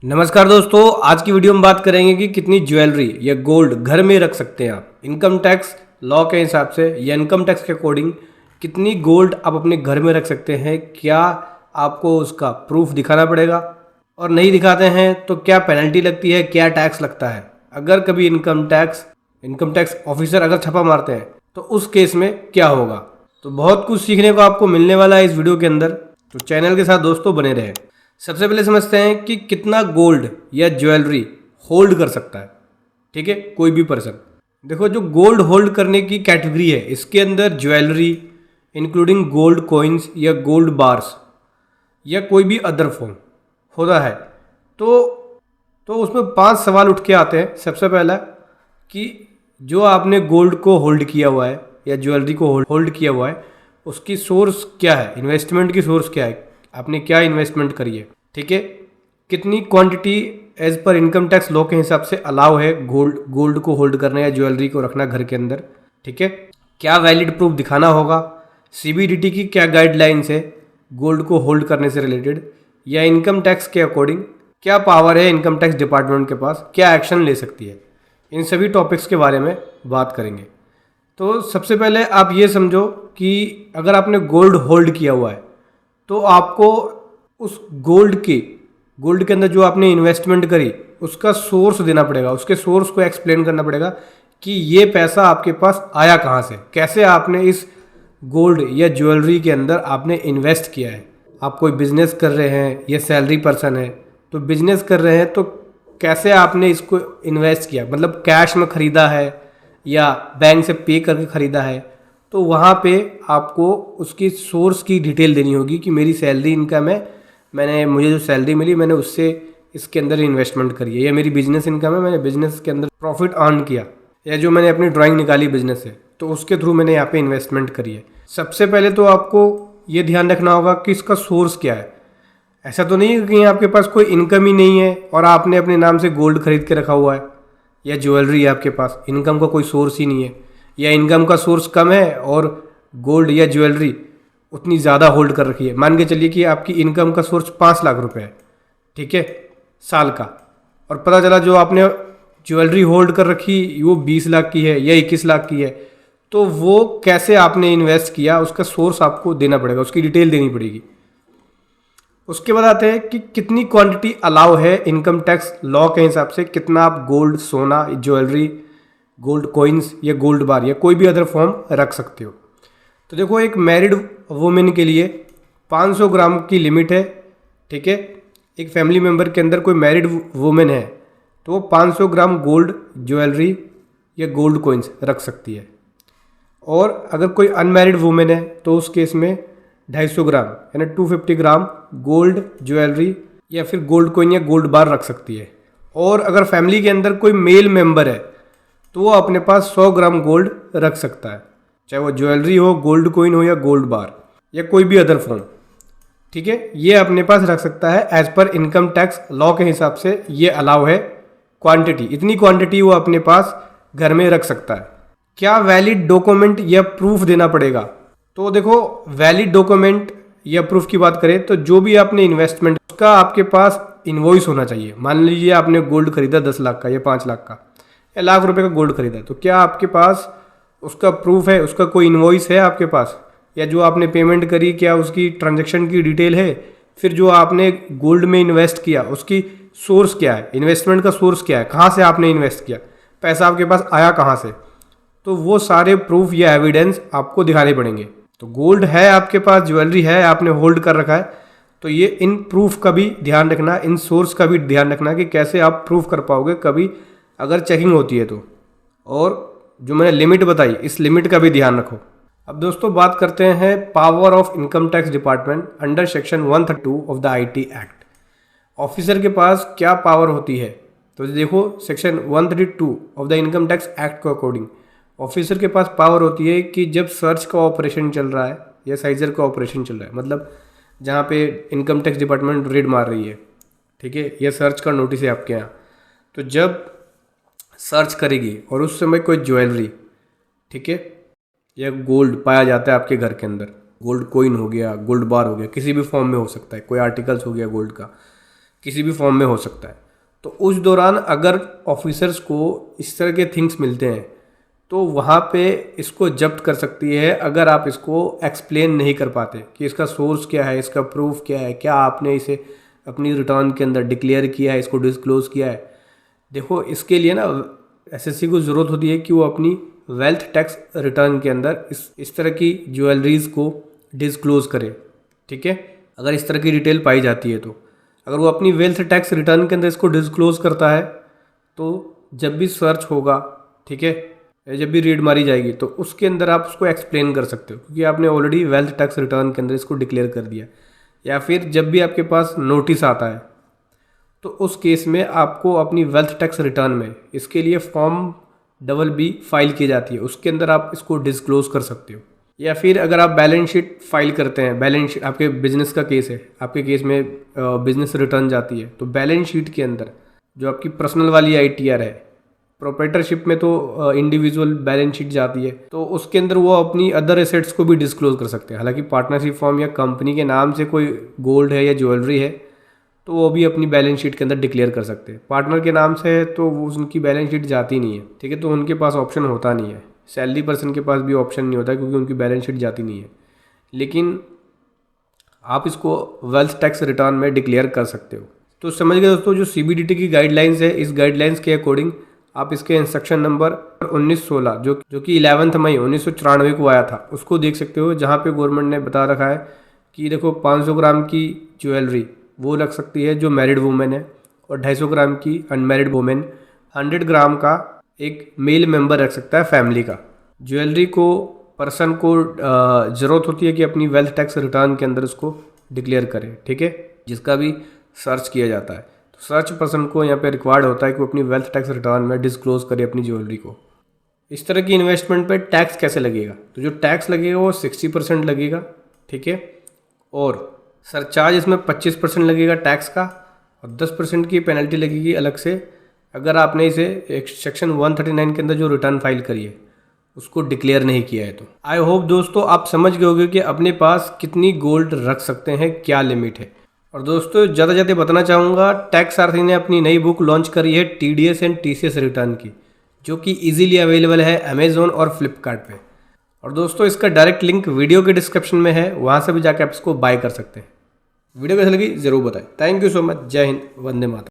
नमस्कार दोस्तों, आज की वीडियो में बात करेंगे कि कितनी ज्वेलरी या गोल्ड घर में रख सकते हैं आप। इनकम टैक्स लॉ के हिसाब से या इनकम टैक्स के अकॉर्डिंग कितनी गोल्ड आप अपने घर में रख सकते हैं। क्या आपको उसका प्रूफ दिखाना पड़ेगा, और नहीं दिखाते हैं तो क्या पेनल्टी लगती है, क्या टैक्स लगता है। अगर कभी इनकम टैक्स ऑफिसर अगर छापा मारते हैं तो उस केस में क्या होगा। तो बहुत कुछ सीखने को आपको मिलने वाला है इस वीडियो के अंदर, तो चैनल के साथ दोस्तों बने रहें। सबसे पहले समझते हैं कि कितना गोल्ड या ज्वेलरी होल्ड कर सकता है। ठीक है, कोई भी पर्सन। देखो, जो गोल्ड होल्ड करने की कैटेगरी है, इसके अंदर ज्वेलरी इंक्लूडिंग गोल्ड कॉइन्स या गोल्ड बार्स या कोई भी अदर फॉर्म होता है। तो उसमें 5 सवाल उठ के आते हैं। सबसे पहला कि जो आपने गोल्ड को होल्ड किया हुआ है या ज्वेलरी को होल्ड किया हुआ है, उसकी सोर्स क्या है, इन्वेस्टमेंट की सोर्स क्या है, आपने क्या इन्वेस्टमेंट करी है। ठीक है, कितनी क्वांटिटी एज पर इनकम टैक्स लॉ के हिसाब से अलाउ है गोल्ड को होल्ड करना या ज्वेलरी को रखना घर के अंदर। ठीक है, क्या वैलिड प्रूफ दिखाना होगा, सीबीडीटी की क्या गाइडलाइंस है गोल्ड को होल्ड करने से रिलेटेड, या इनकम टैक्स के अकॉर्डिंग क्या पावर है इनकम टैक्स डिपार्टमेंट के पास, क्या एक्शन ले सकती है। इन सभी टॉपिक्स के बारे में बात करेंगे। तो सबसे पहले आप ये समझो कि अगर आपने गोल्ड होल्ड किया हुआ है तो आपको उस गोल्ड के अंदर जो आपने इन्वेस्टमेंट करी उसका सोर्स देना पड़ेगा, उसके सोर्स को एक्सप्लेन करना पड़ेगा कि ये पैसा आपके पास आया कहाँ से, कैसे आपने इस गोल्ड या ज्वेलरी के अंदर आपने इन्वेस्ट किया है। आप कोई बिजनेस कर रहे हैं या सैलरी पर्सन है, तो बिजनेस कर रहे हैं तो कैसे आपने इसको इन्वेस्ट किया, मतलब कैश में ख़रीदा है या बैंक से पे करके ख़रीदा है। तो वहाँ पे आपको उसकी सोर्स की डिटेल देनी होगी कि मेरी सैलरी इनकम है, मुझे जो सैलरी मिली मैंने उससे इसके अंदर इन्वेस्टमेंट करी है, या मेरी बिजनेस इनकम है, मैंने बिजनेस के अंदर प्रॉफिट अर्न किया, या जो मैंने अपनी ड्राइंग निकाली बिजनेस से तो उसके थ्रू मैंने यहाँ पे इन्वेस्टमेंट करी है। सबसे पहले तो आपको ये ध्यान रखना होगा कि इसका सोर्स क्या है। ऐसा तो नहीं है कि आपके पास कोई इनकम ही नहीं है और आपने अपने नाम से गोल्ड खरीद के रखा हुआ है या ज्वेलरी है, आपके पास इनकम का कोई सोर्स ही नहीं है, या इनकम का सोर्स कम है और गोल्ड या ज्वेलरी उतनी ज़्यादा होल्ड कर रखी है। मान के चलिए कि आपकी इनकम का सोर्स 5 लाख रुपए है, ठीक है, साल का, और पता चला जो आपने ज्वेलरी होल्ड कर रखी वो 20 लाख की है या 21 लाख की है, तो वो कैसे आपने इन्वेस्ट किया उसका सोर्स आपको देना पड़ेगा, उसकी डिटेल देनी पड़ेगी। उसके बाद आते हैं कि कितनी क्वांटिटी अलाउ है इनकम टैक्स लॉ के हिसाब से, कितना आप गोल्ड, सोना, ज्वेलरी, गोल्ड कॉइन्स या गोल्ड बार या कोई भी अदर फॉर्म रख सकते हो। तो देखो, एक मैरिड वुमेन के लिए 500 ग्राम की लिमिट है। ठीक है, एक फैमिली मेम्बर के अंदर कोई मैरिड वुमेन है तो वो 500 ग्राम गोल्ड, ज्वेलरी या गोल्ड कॉइन्स रख सकती है। और अगर कोई अनमैरिड वुमेन है तो उस केस में 250 ग्राम यानी 250 ग्राम गोल्ड, ज्वेलरी या फिर गोल्ड कॉइन या गोल्ड बार रख सकती है। और अगर फैमिली के अंदर कोई मेल मेंबर है तो वो अपने पास 100 ग्राम गोल्ड रख सकता है, चाहे वो ज्वेलरी हो, गोल्ड कॉइन हो या गोल्ड बार या कोई भी अदर फॉर्म। ठीक है, ये अपने पास रख सकता है। एज पर इनकम टैक्स लॉ के हिसाब से ये अलाउ है क्वांटिटी, इतनी क्वांटिटी वो अपने पास घर में रख सकता है। क्या वैलिड डॉक्यूमेंट या प्रूफ देना पड़ेगा? तो देखो, वैलिड डॉक्यूमेंट या प्रूफ की बात करें तो जो भी आपने इन्वेस्टमेंट उसका आपके पास इन्वॉइस होना चाहिए। मान लीजिए आपने गोल्ड खरीदा 10 लाख का या 5 लाख का या लाख रुपए का गोल्ड खरीदा, तो क्या आपके पास उसका प्रूफ है, उसका कोई इन्वॉइस है आपके पास, या जो आपने पेमेंट करी क्या उसकी ट्रांजैक्शन की डिटेल है, फिर जो आपने गोल्ड में इन्वेस्ट किया उसकी सोर्स क्या है, इन्वेस्टमेंट का सोर्स क्या है, कहाँ से आपने इन्वेस्ट किया, पैसा आपके पास आया कहाँ से। तो वो सारे प्रूफ या एविडेंस आपको दिखाने पड़ेंगे। तो गोल्ड है आपके पास, ज्वेलरी है, आपने होल्ड कर रखा है, तो ये इन प्रूफ का भी ध्यान रखना, इन सोर्स का भी ध्यान रखना कि कैसे आप प्रूफ कर पाओगे कभी अगर चेकिंग होती है तो। और जो मैंने लिमिट बताई, इस लिमिट का भी ध्यान रखो। अब दोस्तों बात करते हैं power of income tax department under section 132 of the IT act. Officer के पास क्या पावर होती है? तो देखो, section 132 of the income tax act के अकॉर्डिंग ऑफिसर के पास पावर होती है कि जब सर्च का ऑपरेशन चल रहा है या साइजर का ऑपरेशन चल रहा है, मतलब जहाँ पे इनकम टैक्स डिपार्टमेंट रेड मार रही है, ठीक है, या सर्च का नोटिस है आपके यहाँ, तो जब सर्च करेगी और उस समय कोई ज्वेलरी, ठीक है, या गोल्ड पाया जाता है आपके घर के अंदर, गोल्ड कॉइन हो गया, गोल्ड बार हो गया, किसी भी फॉर्म में हो सकता है, कोई आर्टिकल्स हो गया गोल्ड का, किसी भी फॉर्म में हो सकता है। तो उस दौरान अगर ऑफिसर्स को इस तरह के थिंग्स मिलते हैं तो वहाँ पे इसको जब्त कर सकती है, अगर आप इसको एक्सप्लेन नहीं कर पाते कि इसका सोर्स क्या है, इसका प्रूफ क्या है, क्या आपने इसे अपनी रिटर्न के अंदर डिक्लेयर किया है, इसको डिस्क्लोज़ किया है। देखो इसके लिए ना एसएससी को ज़रूरत होती है कि वो अपनी वेल्थ टैक्स रिटर्न के अंदर इस तरह की ज्वेलरीज़ को डिस्क्लोज़ करे, ठीक है। अगर इस तरह की डिटेल पाई जाती है तो अगर वो अपनी वेल्थ टैक्स रिटर्न के अंदर इसको डिस्क्लोज़ करता है तो जब भी सर्च होगा, ठीक है, जब भी रीड मारी जाएगी तो उसके अंदर आप उसको एक्सप्लेन कर सकते हो क्योंकि आपने ऑलरेडी वेल्थ टैक्स रिटर्न के अंदर इसको डिक्लेयर कर दिया। या फिर जब भी आपके पास नोटिस आता है तो उस केस में आपको अपनी वेल्थ टैक्स रिटर्न में इसके लिए फॉर्म BB फाइल की जाती है, उसके अंदर आप इसको डिस्क्लोज़ कर सकते हो। या फिर अगर आप बैलेंस शीट फाइल करते हैं, बैलेंस शीट आपके बिजनेस का केस है, आपके केस में बिजनेस रिटर्न जाती है तो बैलेंस शीट के अंदर जो आपकी पर्सनल वाली ITR है, प्रोप्राइटरशिप में तो इंडिविजुअल बैलेंस शीट जाती है, तो उसके अंदर वो अपनी अदर एसेट्स को भी डिस्क्लोज कर सकते हैं। हालांकि पार्टनरशिप फॉर्म या कंपनी के नाम से कोई गोल्ड है या ज्वेलरी है तो वो भी अपनी बैलेंस शीट के अंदर डिक्लेयर कर सकते हैं। पार्टनर के नाम से है तो वो उनकी बैलेंस शीट जाती नहीं है, ठीक है, तो उनके पास ऑप्शन होता नहीं है। सैलरी पर्सन के पास भी ऑप्शन नहीं होता क्योंकि उनकी बैलेंस शीट जाती नहीं है, लेकिन आप इसको वेल्थ टैक्स रिटर्न में डिक्लेयर कर सकते हो। तो समझ गए दोस्तों, जो CBDT की गाइडलाइंस है, इस गाइडलाइंस के अकॉर्डिंग आप इसके इंस्ट्रक्शन नंबर 1916 जो कि 11 मई 1994 को आया था उसको देख सकते हो, जहाँ पे गवर्नमेंट ने बता रखा है कि देखो 500 ग्राम की ज्वेलरी वो रख सकती है जो मैरिड वुमेन है और 250 ग्राम की अनमैरिड वुमेन, 100 ग्राम का एक मेल मेंबर रख सकता है फैमिली का। ज्वेलरी को पर्सन को ज़रूरत होती है कि अपनी वेल्थ टैक्स रिटर्न के अंदर उसको डिक्लेयर करे, ठीक है, जिसका भी सर्च किया जाता है। तो सर्च पर्सन को यहाँ पे रिक्वायर्ड होता है कि वो अपनी वेल्थ टैक्स रिटर्न में डिस्क्लोज करे अपनी ज्वेलरी को। इस तरह की इन्वेस्टमेंट पे टैक्स कैसे लगेगा, तो जो टैक्स लगेगा वो 60% लगेगा, ठीक है, और सरचार्ज इसमें 25% लगेगा टैक्स का और 10% की पेनल्टी लगेगी अलग से अगर आपने इसे एक सेक्शन 139 के अंदर जो रिटर्न फाइल करी है उसको डिक्लेयर नहीं किया है। तो आई होप दोस्तों आप समझ गए होंगे कि अपने पास कितनी गोल्ड रख सकते हैं, क्या लिमिट है। और दोस्तों ज़्यादा ज़्यादा बताना चाहूँगा, टैक्स सारथी ने अपनी नई बुक लॉन्च करी है TDS एंड TCS रिटर्न की, जो कि इजीली अवेलेबल है अमेज़ॉन और फ्लिपकार्ट पे। और दोस्तों इसका डायरेक्ट लिंक वीडियो के डिस्क्रिप्शन में है, वहाँ से भी जाकर आप इसको बाय कर सकते हैं। वीडियो कैसी लगी ज़रूर बताएं। Thank you so much. जय हिंद, वंदे मातरम।